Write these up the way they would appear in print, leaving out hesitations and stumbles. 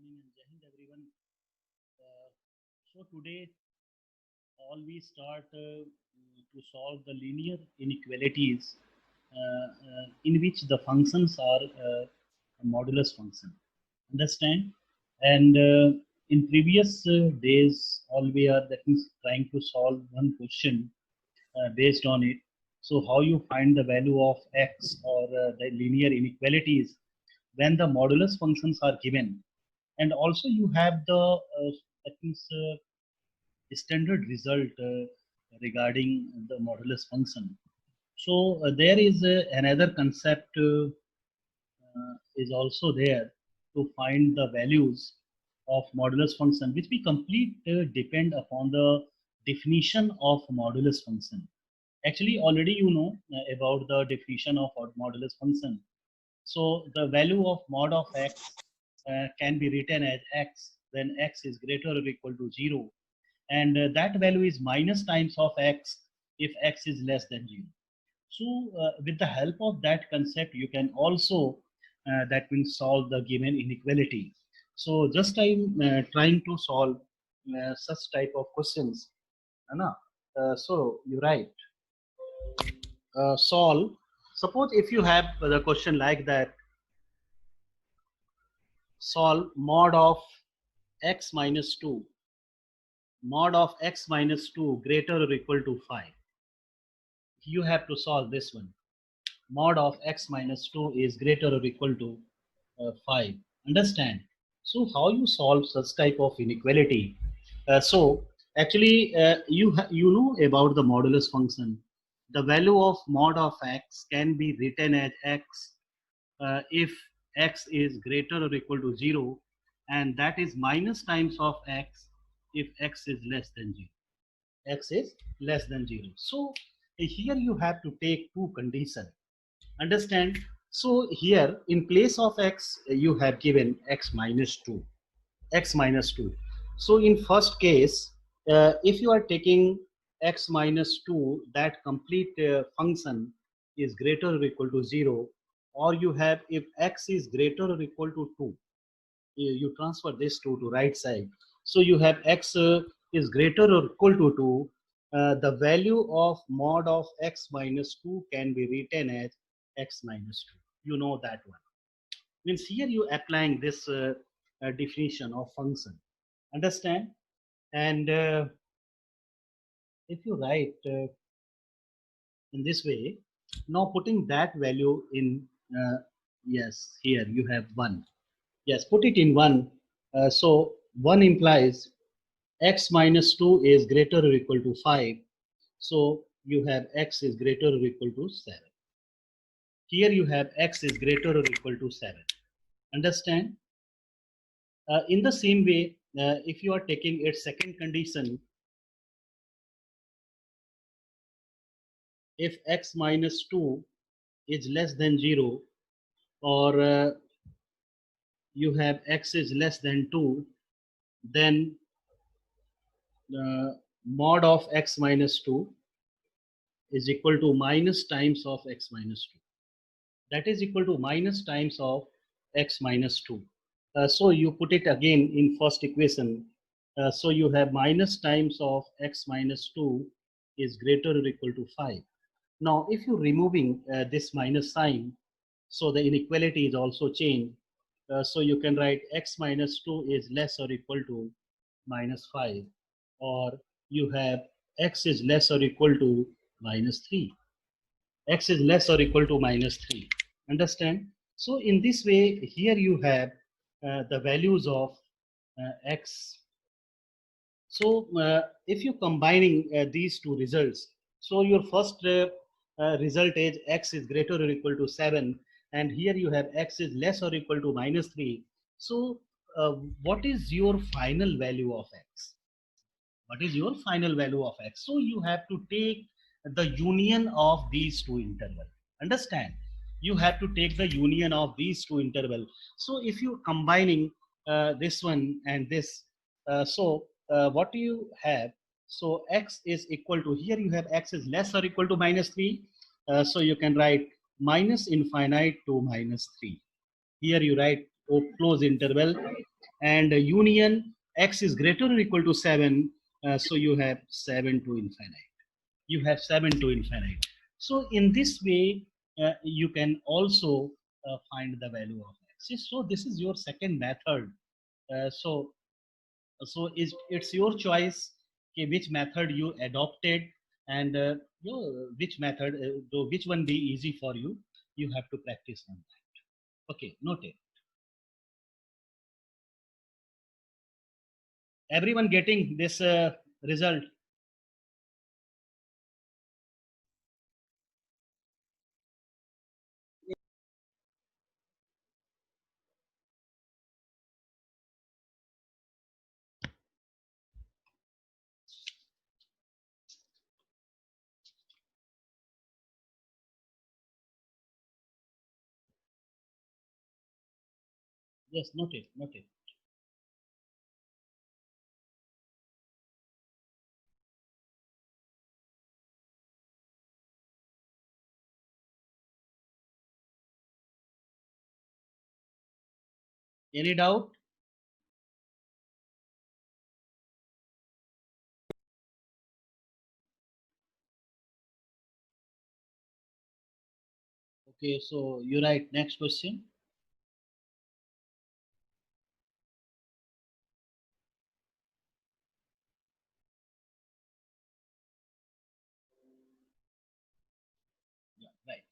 morning and Jai Hind everyone. So today all we start to solve the linear inequalities in which the functions are a modulus function. Understand? And in previous days, all we are that means trying to solve one question based on it. So how you find the value of x or the linear inequalities when the modulus functions are given, and also you have the that means standard result regarding the modulus function. So there is another concept is also there to find the values of modulus function, which we complete depend upon the definition of modulus function. Actually, already you know about the definition of modulus function. So the value of mod of x can be written as x when x is greater or equal to 0, and that value is minus times of x if x is less than 0. So with the help of that concept, you can also that means solve the given inequality. So just I'm trying to solve such type of questions. Anna. So you write solve. Suppose if you have the question like that, solve mod of x minus 2, mod of x minus 2 greater or equal to 5. You have to solve this one. Mod of x minus 2 is greater or equal to 5. Understand? So how you solve such type of inequality? So actually you know about the modulus function. The value of mod of x can be written as x if x is greater or equal to 0, and that is minus times of x if x is less than 0. X is less than 0. So here you have to take two conditions. Understand? So here in place of x you have given x minus 2. X minus 2. So in first case, if you are taking x minus 2, that complete function is greater or equal to 0, or you have if x is greater or equal to 2, you transfer this 2 to right side. So you have x is greater or equal to 2. The value of mod of x minus 2 can be written as x minus 2. You know that one. Means here you applying this definition of function. Understand? And if you write in this way, now putting that value in, yes, here you have 1. Yes, put it in 1. So 1 implies x minus 2 is greater or equal to 5. So you have x is greater or equal to 7. Here you have x is greater or equal to 7. Understand? In the same way, if you are taking its second condition, if x minus 2 is less than 0, or you have x is less than 2, then mod of x minus 2 is equal to minus times of x minus 2. That is equal to minus times of x minus 2. So you put it again in first equation. So you have minus times of x minus 2 is greater or equal to 5. Now if you removing this minus sign, so the inequality is also changed. So you can write x minus 2 is less or equal to minus 5, or you have x is less or equal to minus 3. X is less or equal to minus 3. Understand? So in this way, here you have the values of x. So if you combining these two results, so your first result is x is greater or equal to 7, and here you have x is less or equal to minus 3. So what is your final value of x? What is your final value of x? So you have to take the union of these two intervals. Understand? You have to take the union of these two intervals. So if you combining this one and this, what do you have? So x is equal to, here you have x is less or equal to minus 3. So you can write minus infinite to minus 3. Here you write close interval and union x is greater or equal to 7, so you have 7 to infinite. You have 7 to infinite. So in this way, you can also find the value of x. So this is your second method. So it's your choice, okay, which method you adopted, and which method, though which one be easy for you. You have to practice on that. Okay, note it. Everyone getting this result? Yes, note it, note it. Any doubt? Okay, so you write next question. Yeah, right.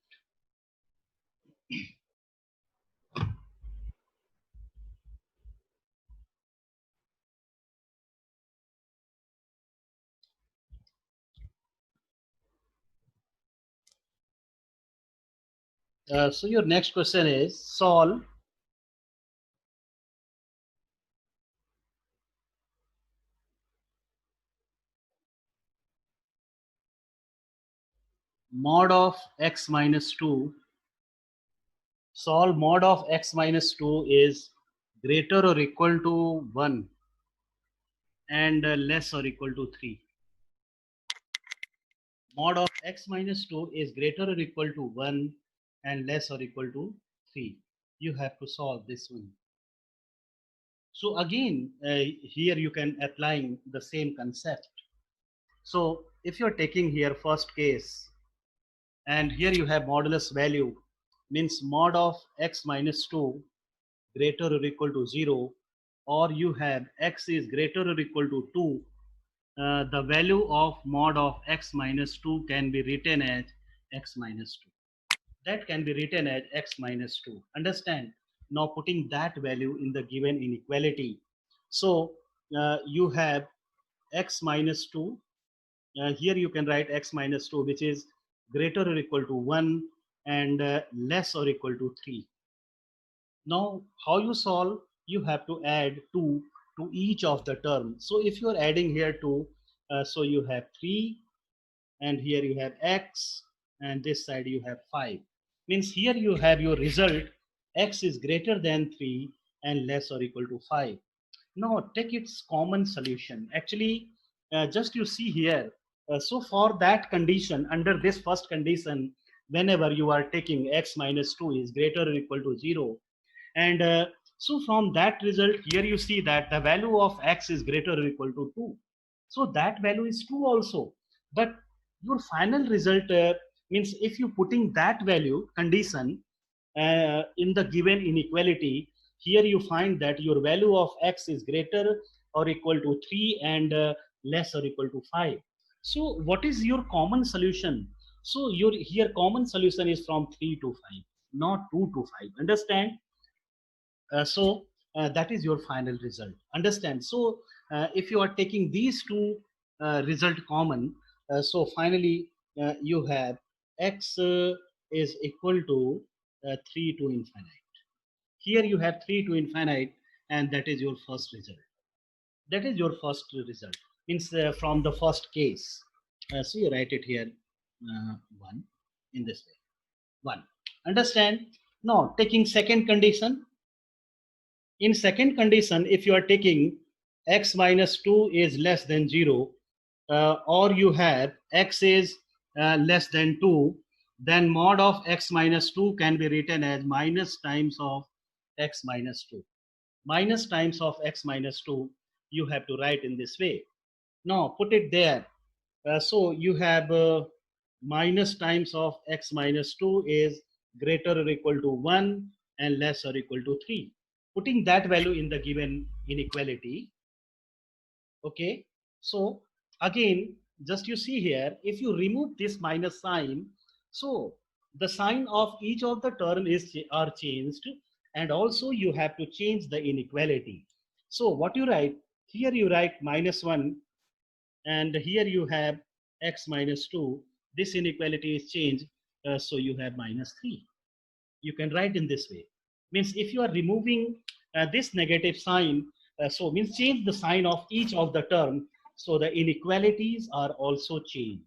So your next question is solve mod of x minus 2. Solve mod of x minus 2 is greater or equal to 1 and less or equal to 3. Mod of x minus 2 is greater or equal to 1 and less or equal to 3. You have to solve this one. So again, here you can apply the same concept. So if you're taking here first case, and here you have modulus value, means mod of x minus 2 greater or equal to 0, or you have x is greater or equal to 2, the value of mod of x minus 2 can be written as x minus 2. That can be written as x minus 2. Understand? Now putting that value in the given inequality. So you have x minus 2. Here you can write x minus 2, which is greater or equal to 1 and less or equal to 3. Now, how you solve? You have to add 2 to each of the terms. So if you are adding here 2, so you have 3, and here you have x, and this side you have 5. Means here you have your result, x is greater than 3 and less or equal to 5. Now take its common solution. Actually, just you see here, so for that condition, under this first condition, whenever you are taking x minus 2 is greater or equal to 0, and so from that result, here you see that the value of x is greater or equal to 2. So that value is 2 also. But your final result means if you putting that value condition in the given inequality, here you find that your value of x is greater or equal to 3 and less or equal to 5. So what is your common solution? So your here common solution is from 3 to 5, not 2 to 5. Understand? So that is your final result. Understand? So if you are taking these two result common, so finally you have x is equal to 3 to infinite. Here you have 3 to infinite, and that is your first result. That is your first result. Means from the first case. So you write it here 1 in this way. 1. Understand? Now taking second condition. In second condition, if you are taking x minus 2 is less than 0, or you have x is less than 2, then mod of x minus 2 can be written as minus times of x minus 2. minus times of x minus 2, you have to write in this way. Now put it there. So you have minus times of x minus 2 is greater or equal to 1 and less or equal to 3. Putting that value in the given inequality. Okay, so again, just you see here, if you remove this minus sign, so the sign of each of the term are changed, and also you have to change the inequality. So what you write here, you write minus 1, and here you have x minus 2. This inequality is changed, so you have minus 3. You can write in this way. Means if you are removing this negative sign, so means change the sign of each of the term, so the inequalities are also changed.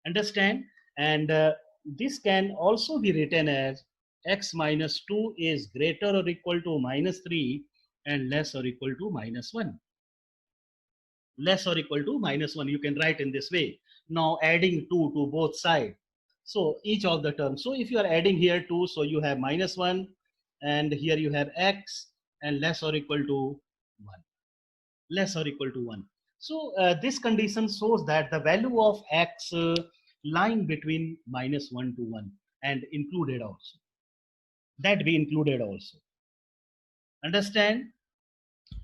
Understand? And this can also be written as x minus 2 is greater or equal to minus 3 and less or equal to minus 1. Less or equal to minus 1, you can write in this way. Now adding 2 to both sides, so each of the terms. So if you are adding here 2, so you have minus 1, and here you have x, and less or equal to 1. Less or equal to 1. So this condition shows that the value of x lying between minus 1 to 1, and included also. That we included also. Understand?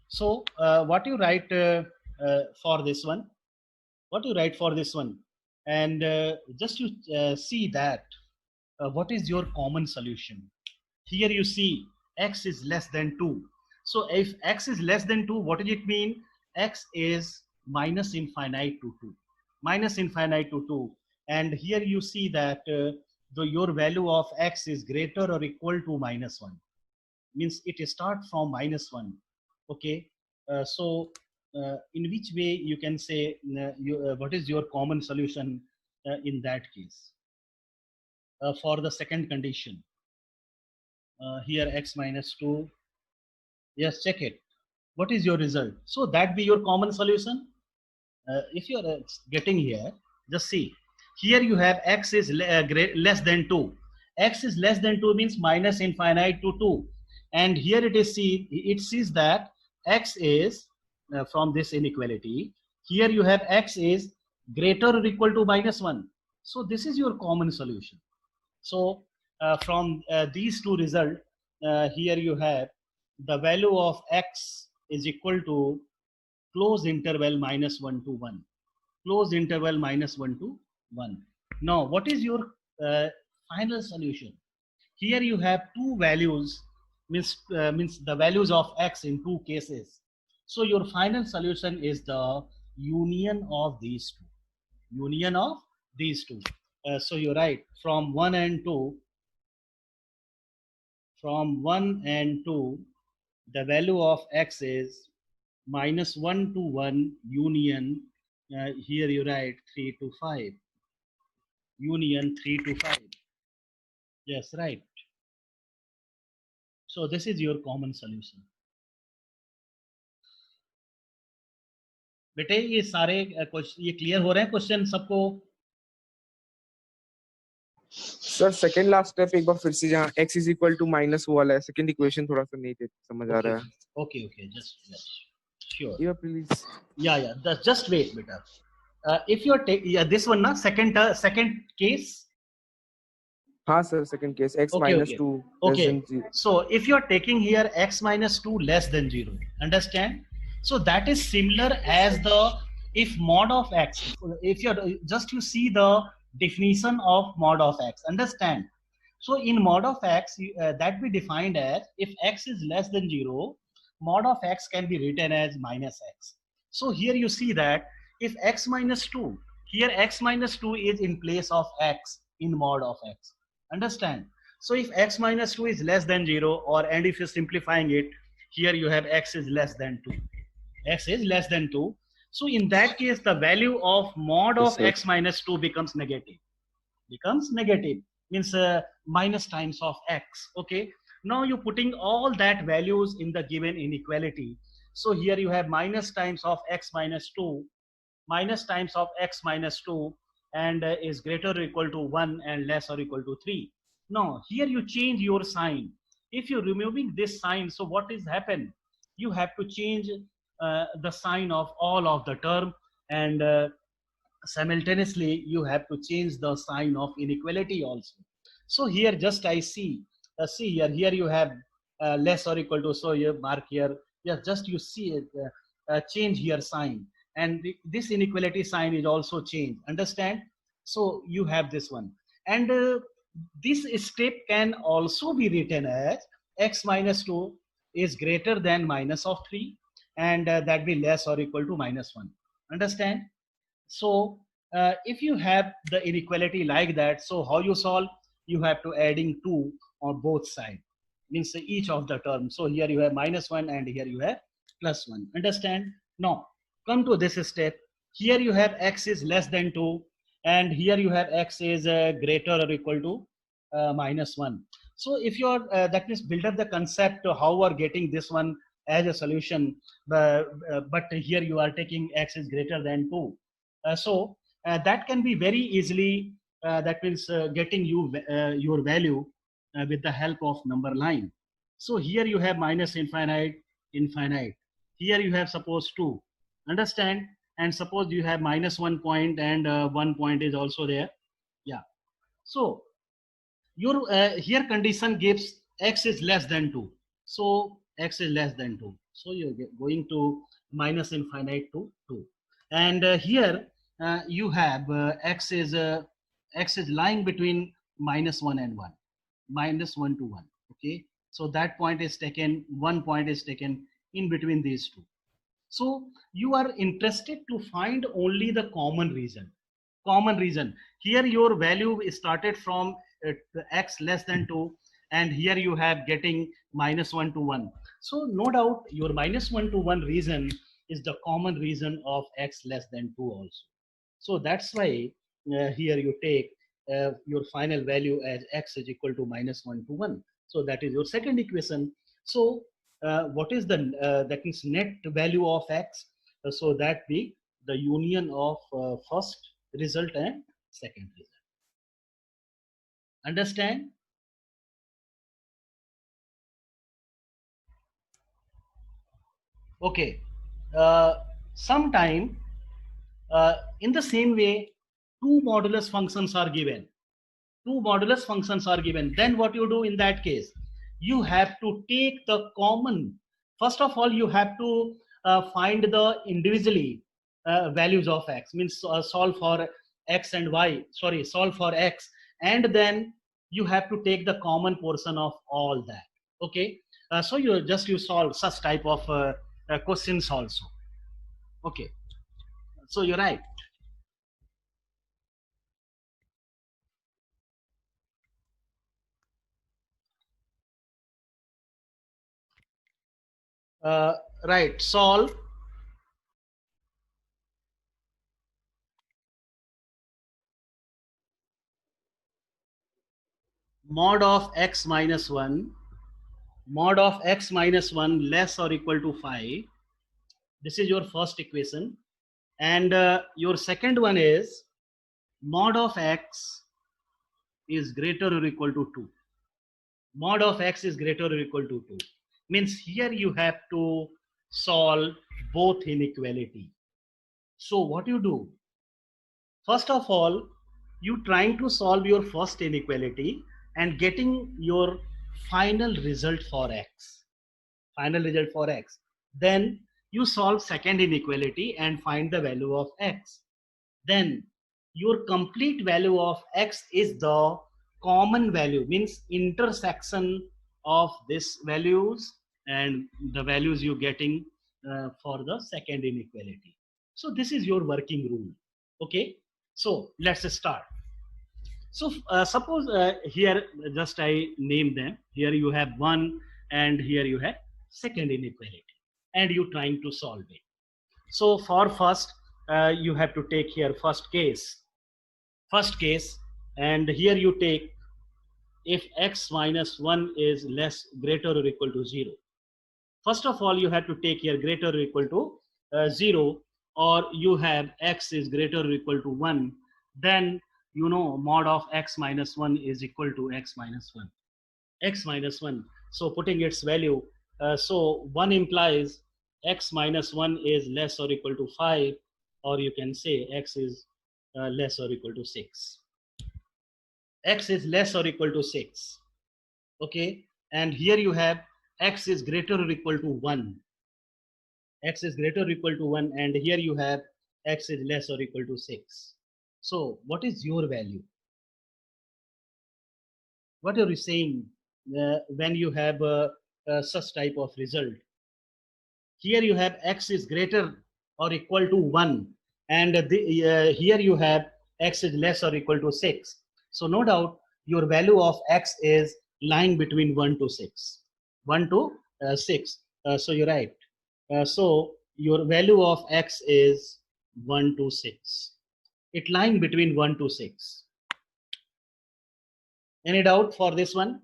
So what you write for this one? What you write for this one? And just you see that what is your common solution. Here you see x is less than 2. So if x is less than 2, what does it mean? X is minus infinite to 2. Minus infinite to 2. And here you see that your value of x is greater or equal to minus 1. Means it starts from minus 1. Okay. So in which way you can say what is your common solution in that case? For the second condition, here x minus 2, yes, check it. What is your result? So that be your common solution. If you are getting here, just see. Here you have x is less than 2. X is less than 2 means minus infinite to 2. And here it sees that x is from this inequality. Here you have x is greater or equal to minus 1. So this is your common solution. So from these two results, here you have the value of x is equal to close interval minus 1 to 1. Close interval minus 1 to 1. Now, what is your final solution? Here you have two values, means the values of x in two cases. So your final solution is the union of these two. Union of these two. So you write from 1 and 2. From 1 and 2, the value of x is minus 1 to 1 union. Here you write 3 to 5. Union 3 to 5. Yes, right. So this is your common solution. बेटे ये सारे ये clear हो रहे हैं question सबको? Sir second last step एक बार फिर से, जहाँ x is equal to minus वो वाला है, सेकंड इक्वेशन थोड़ा सा नहीं समझ आ रहा है. Okay okay, just sure. या प्लीज. या जस्ट वेट बेटा. If you are this one na second case. हाँ sir, second case x minus 2 less than 0. So if you are taking here x minus 2 less than 0, understand? So that is similar as the if mod of x. If you you see the definition of mod of x, understand? So in mod of x that we defined as if x is less than 0, mod of x can be written as minus x. So here you see that if x minus 2, here x minus 2 is in place of x in mod of x. Understand? So if x minus 2 is less than 0, and if you're simplifying it, here you have x is less than 2. X is less than 2. So in that case, the value of mod of x minus 2 becomes negative. Becomes negative. Means minus times of x. Okay. Now you're putting all that values in the given inequality. So here you have minus times of x minus 2. Minus times of x minus 2 and is greater or equal to 1 and less or equal to 3. Now here you change your sign. If you're removing this sign, so what is happen? you have to change the sign of all of the term, and simultaneously you have to change the sign of inequality also. So here just I see here you have less or equal to, so you mark here, yeah, just you see it, change here sign, and this inequality sign is also changed, understand? So you have this one, and this step can also be written as x minus 2 is greater than minus of 3, and that be less or equal to minus 1, understand? So if you have the inequality like that, so how you solve? You have to adding 2 on both sides, means each of the terms. So here you have minus 1 and here you have plus 1, understand? Now come to this step. Here you have x is less than 2, and here you have x is greater or equal to minus 1. So if you are that means build up the concept of how we are getting this one as a solution, but here you are taking x is greater than 2. So that can be very easily, that means getting you your value with the help of number line. So here you have minus infinite, infinite. Here you have suppose 2, understand? And suppose you have minus 1 point, and 1 point is also there. Yeah. So your here condition gives x is less than 2. So x is less than 2. So you're going to minus infinite to 2. And here you have x is lying between minus 1 and 1, minus 1 to 1. Okay. So that point is taken, 1 point is taken in between these two. So you are interested to find only the common reason. Common reason. Here your value is started from x less than 2, and here you have getting minus 1 to 1. So no doubt your minus 1 to 1 reason is the common reason of x less than 2 also. So that's why here you take your final value as x is equal to minus 1 to 1. So that is your second equation. So what is the that means net value of x? So that be the union of first result and second result. Understand? Okay. Sometime in the same way, two modulus functions are given. Two modulus functions are given. Then what you do in that case? You have to take the common. First of all, you have to find the individually values of x, means solve for x and y, sorry, solve for x, and then you have to take the common portion of all that. Okay. So you solve such type of questions also. Okay. So you're right. Right. Solve mod of x minus 1, mod of x minus 1 less or equal to 5. This is your first equation. And your second one is mod of x is greater or equal to 2. Mod of x is greater or equal to 2. Means here you have to solve both inequality. So what you do? First of all, you trying to solve your first inequality and getting your final result for x. Final result for x. Then you solve second inequality and find the value of x. Then your complete value of x is the common value, means intersection of these values and the values you getting for the second inequality. So this is your working rule. Okay. So let's start. So suppose here just I name them. Here you have one, and here you have second inequality, and you trying to solve it. So for first, you have to take here first case, and here you take if x minus 1 is less, greater or equal to 0. First of all, you have to take here greater or equal to 0, or you have x is greater or equal to 1. Then you know mod of x minus 1 is equal to x minus 1. X minus 1. So putting its value, So 1 implies x minus 1 is less or equal to 5, or you can say x is less or equal to 6. X is less or equal to 6. Okay, and here you have x is greater or equal to 1. X is greater or equal to 1, and here you have x is less or equal to 6. So what is your value? What are you saying when you have such type of result? Here you have x is greater or equal to 1, and here you have x is less or equal to 6. So no doubt your value of x is lying between 1 to 6. 1 to 6. So you're right. So your value of x is 1 to 6. It lying between 1 to 6. Any doubt for this one?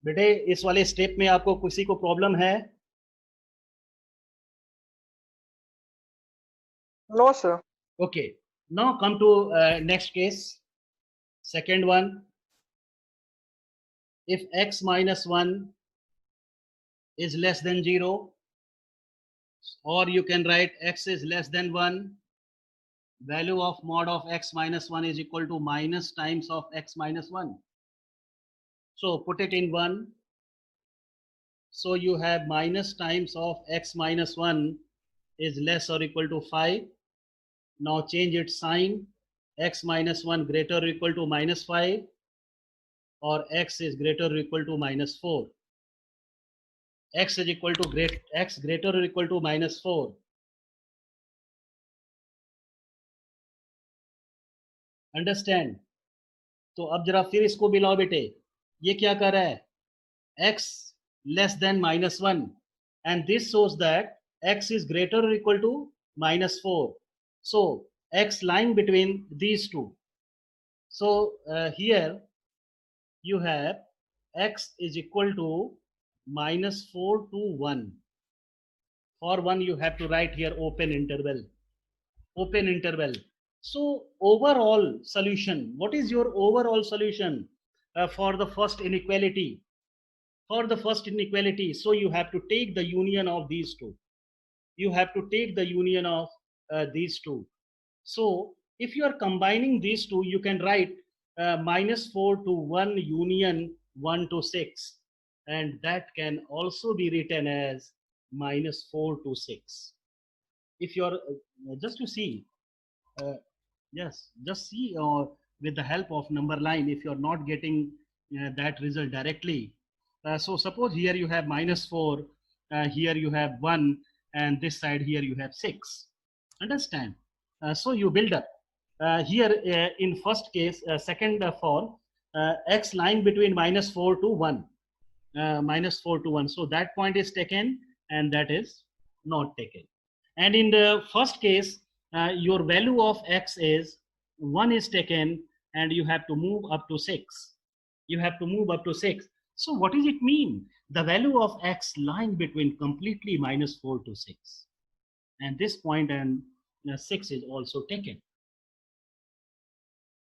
बेटे इस वाले step में आपको किसी को problem है? No, sir. Okay, now come to next case. Second one, if x minus 1 is less than 0, or you can write x is less than 1, value of mod of x minus 1 is equal to minus times of x minus 1. So put it in 1. So you have minus times of x minus 1 is less or equal to 5. Now change its sign. X minus 1 greater or equal to minus 5, or x is greater or equal to minus 4. X is equal to x greater or equal to minus 4. Understand? तो अब जरा फिर इसको मिलाओ बेटे. ये क्या कर रहा है? x less than minus 1, and this shows that x is greater or equal to minus 4. So x lying between these two. So here you have x is equal to minus 4 to 1. For 1 you have to write here open interval. Open interval. So overall solution, what is your overall solution for the first inequality? For the first inequality, so you have to take the union of these two. You have to take the union of these two. So if you are combining these two, you can write minus 4 to 1 union 1 to 6, and that can also be written as minus 4 to 6. If you're just to see, yes, just see with the help of number line, if you're not getting that result directly. So suppose here you have minus 4, here you have 1, and this side here you have 6. Understand? So you build up. Here in first case, second form, x lying between minus 4 to 1. Minus 4 to 1. So that point is taken and that is not taken. And in the first case, your value of x is 1 is taken and you have to move up to 6. You have to move up to 6. So what does it mean? The value of x lying between completely minus 4 to 6. And this point and 6 is also taken.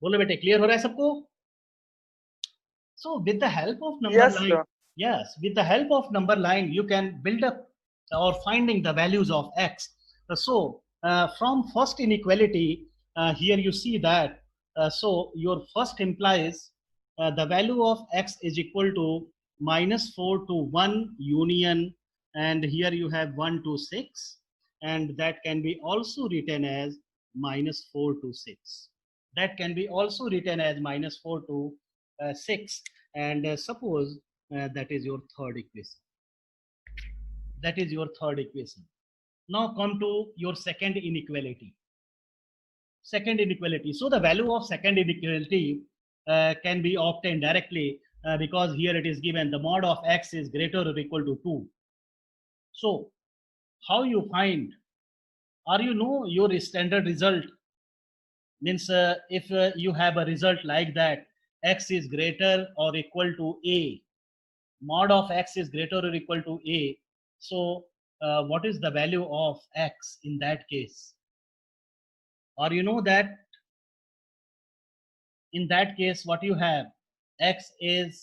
बोलो बेटे clear हो रहा है सबको? So with the help of number line, sir. yes, with the help of number line, you can build up or finding the values of x. So from first inequality, here you see that, so your first implies the value of x is equal to minus 4 to 1 union, and here you have 1 to 6, and that can be also written as minus 4 to 6. That can be also written as minus 4 to 6, and suppose that is your third equation. That is your third equation. Now come to your second inequality. Second inequality. So the value of second inequality can be obtained directly because here it is given the mod of x is greater or equal to 2. So how you find, or you know your standard result? Means if you have a result like that, x is greater or equal to a, mod of x is greater or equal to a. So what is the value of x in that case? Or you know that in that case what you have, x is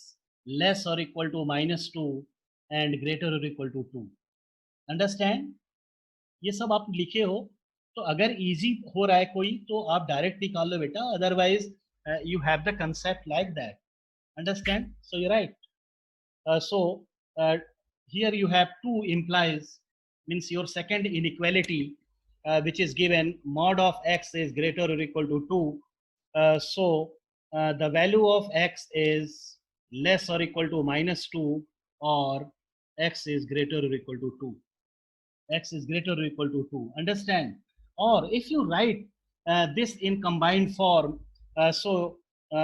less or equal to -2 and greater or equal to 2. Understand? ये सब आप लिखे हो, तो अगर easy हो रहा है कोई तो आप डायरेक्ट निकाल लो बेटा, otherwise you have the concept like that. Understand? So you right. So here you have 2 implies, means your second inequality which is given mod of x is greater or equal to 2. So the value of x is less or equal to -2 or x is greater or equal to 2. X is greater or equal to 2. Understand? Or if you write this in combined form, so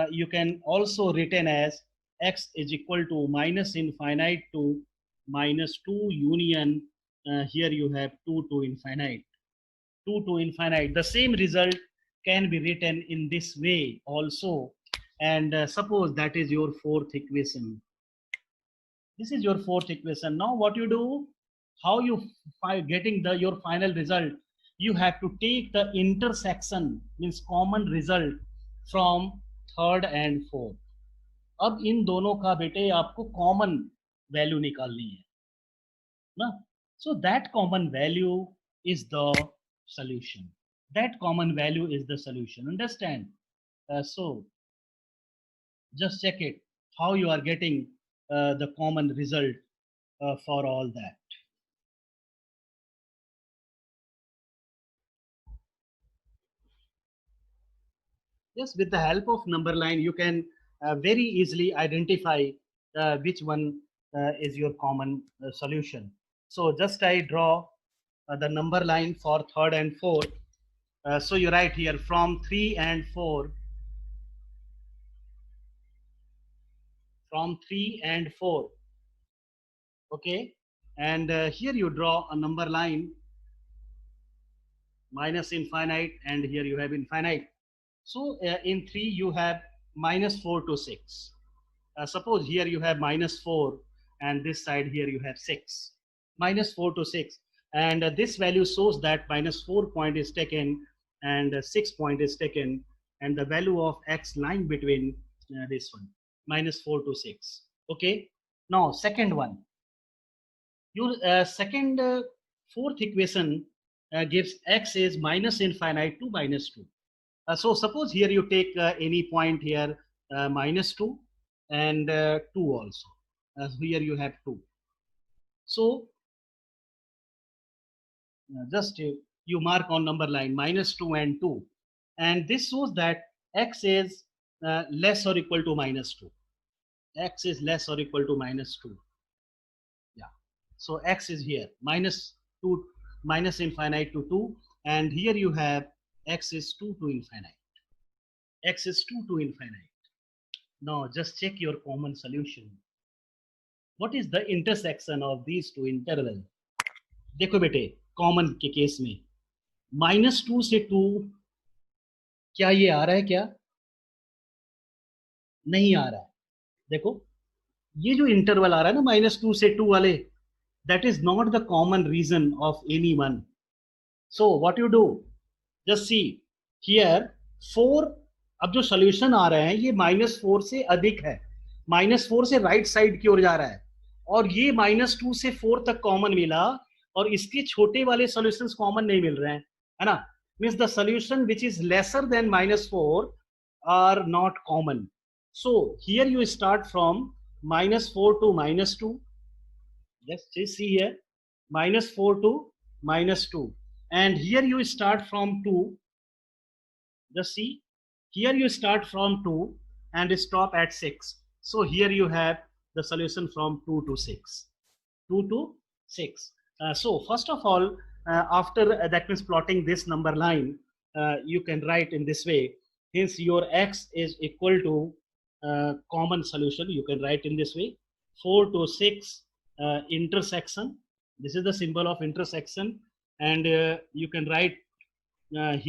you can also written as x is equal to minus infinite to -2 union, here you have 2 to infinite. 2 to infinite. The same result can be written in this way also. And suppose that is your fourth equation. This is your fourth equation. Now what you do, how you getting your final result, you have to take the intersection, means common result from third and fourth. अब इन दोनों का बेटे आपको common value निकालनी है ना. So that common value is the solution. That common value is the solution. Understand? So just check it how you are getting the common result for all that. Yes, with the help of number line, you can very easily identify which one is your common solution. So just I draw the number line for third and fourth. So you write here from 3 and 4. From 3 and 4. Okay. And here you draw a number line minus infinite, and here you have infinite. So in 3 you have -4 to 6. Suppose here you have -4 and this side here you have 6. -4 to 6. And this value shows that -4 point is taken and 6 point is taken, and the value of x lying between this one, -4 to 6. Okay. Now second one. Your second fourth equation gives x is minus infinite to -2. So suppose here you take any point here, -2 and 2 also. Here you have 2. So just you mark on number line -2 and 2. And this shows that x is less or equal to -2. X is less or equal to -2. Yeah. So x is here, -2, minus infinite to 2. And here you have x is 2 to infinite. X is 2 to infinite. Now just check your common solution. What is the intersection of these two interval? देखो बेटे, common के case में -2 से 2 क्या ये आ रहा है? क्या नहीं आ रहा है? देखो ये जो इंटरवल आ रहा है ना -2 से 2 वाले, that is not the common reason of any one. So what you do, just see here 4. अब जो सॉल्यूशन आ रहे हैं ये -4 से अधिक है, -4 से राइट साइड की ओर जा रहा है, और ये -2 से 4 तक कॉमन मिला, और इसके छोटे वाले सॉल्यूशंस कॉमन नहीं मिल रहे हैं, है ना. Means the solution which is lesser than -4 are not common. So here you start from -4 to -2. Let's see here, -4 to -2, and here you start from 2. Just see, here you start from 2 and stop at 6. So here you have the solution from 2 to 6. 2 to 6. So first of all, after that means plotting this number line, you can write in this way. Hence your x is equal to common solution. You can write in this way: 4 to 6 intersection. This is the symbol of intersection, and you can write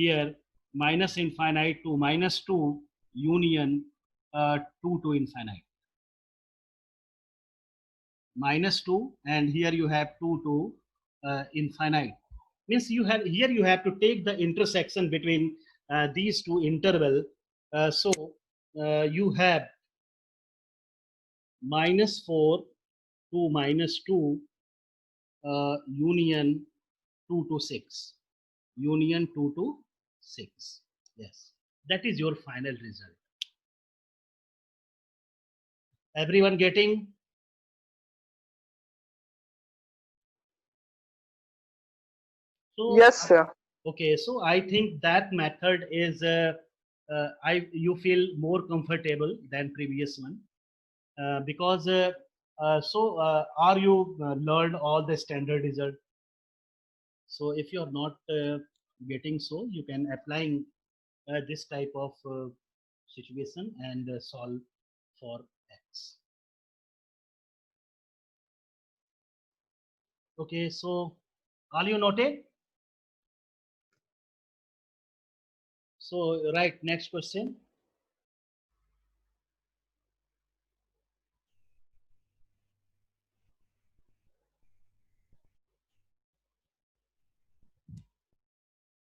here minus infinite to -2 union 2 to infinite. -2, and here you have 2 to infinite. Means you have here you have to take the intersection between these two interval. So you have -4 to -2 union 2 to 6. Union 2 to 6. Yes, that is your final result. Everyone getting? So Yes, sir. okay, so I think that method is you feel more comfortable than previous one because are you learned all the standard result? So if you are not getting, so you can applying this type of situation and solve for x. Okay, so all you noted? So right, next question.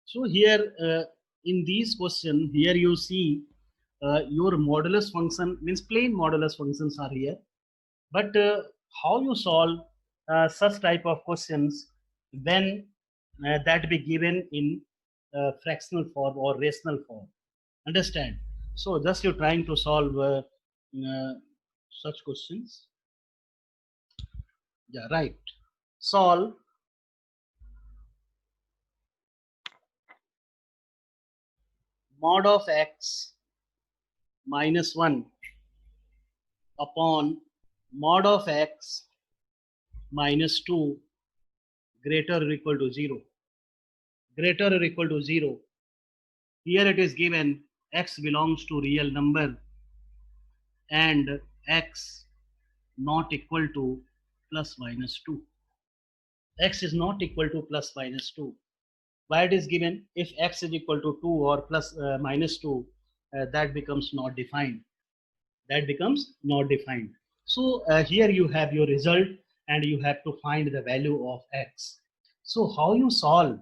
So here in these question, here you see your modulus function means plain modulus functions are here. But how you solve such type of questions when that be given in fractional form or rational form? Understand? So just you're trying to solve such questions. Yeah, right. Solve mod of x minus 1 upon mod of x minus 2 greater or equal to 0. Greater or equal to 0. Here it is given x belongs to real number and x not equal to plus minus 2. X is not equal to plus minus 2. Why it is given? If x is equal to 2 or plus minus 2, that becomes not defined. That becomes not defined. So here you have your result and you have to find the value of x. So how you solve?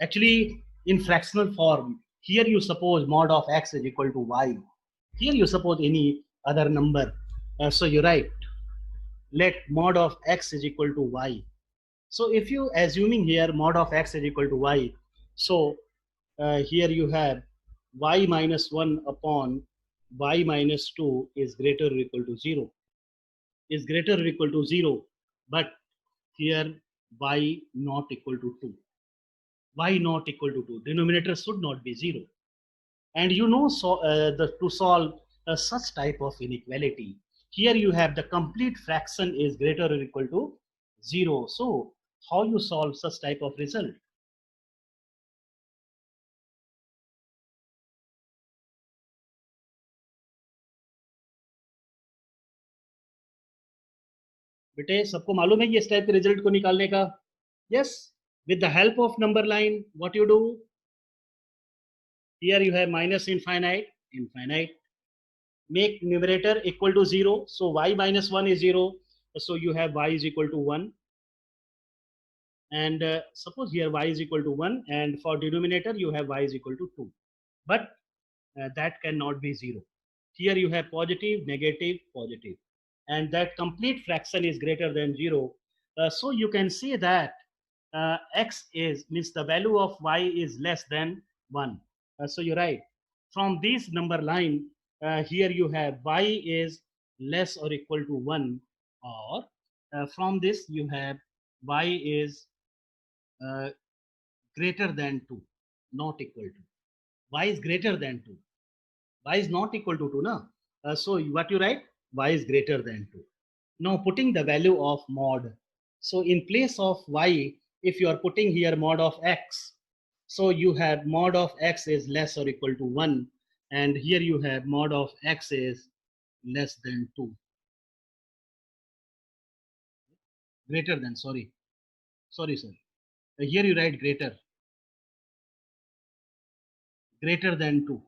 Actually, in fractional form, here you suppose mod of x is equal to y. Here you suppose any other number. So you write, let mod of x is equal to y. So if you assuming here mod of x is equal to y, so here you have y minus 1 upon y minus 2 is greater or equal to 0. Is greater or equal to 0, but here y not equal to 2. Y not equal to 2. Denominator should not be 0. And you know, so to solve such type of inequality, here you have the complete fraction is greater or equal to 0. So how you solve such type of result? बेटे सबको मालूम है ये इस type के result को निकालने का? Yes, with the help of number line, what you do? Here you have minus infinite, infinite. Make numerator equal to 0. So y minus 1 is 0. So you have y is equal to 1. And suppose here y is equal to 1, and for denominator you have y is equal to 2. But that cannot be 0. Here you have positive, negative, positive. And that complete fraction is greater than 0. So you can say that x is, means the value of y is less than 1. So you write, from this number line, here you have y is less or equal to 1, or from this you have y is greater than 2, not equal to. Y is greater than 2. Y is not equal to 2, na? So what you write? Y is greater than 2. Now putting the value of mod. So in place of y, if you are putting here mod of x, so you have mod of x is less or equal to 1. And here you have mod of x is less than 2. Greater than, sorry. Sorry, sir. Here you write greater. Greater than 2.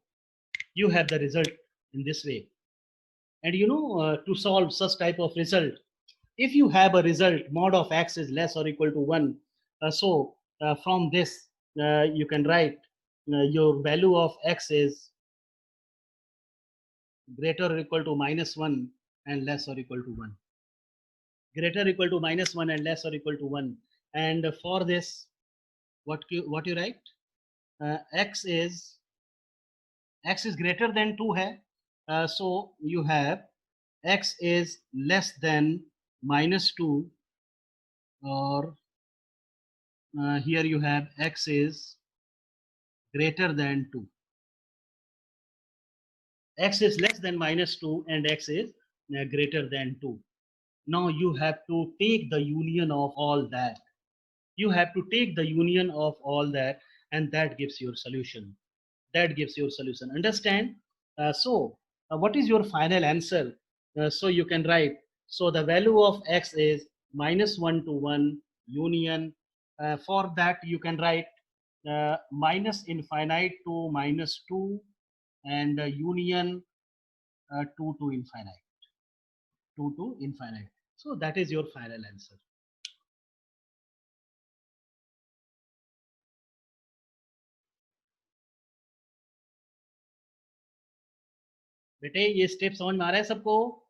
You have the result in this way. And you know, to solve such type of result, if you have a result mod of x is less or equal to 1, so from this you can write your value of x is greater or equal to -1 and less or equal to 1. Greater or equal to -1 and less or equal to 1. And for this, what you write? X is greater than 2 hai. So you have x is less than -2, or here you have x is greater than 2. X is less than -2 and x is greater than 2. Now you have to take the union of all that. You have to take the union of all that, and that gives your solution. That gives your solution. Understand? What is your final answer? So you can write. So the value of x is -1 to 1 union. For that you can write minus infinite to -2 and union 2 to infinite. 2 to infinite. So that is your final answer. बेटे ये step समझ में आ रहा है सबको?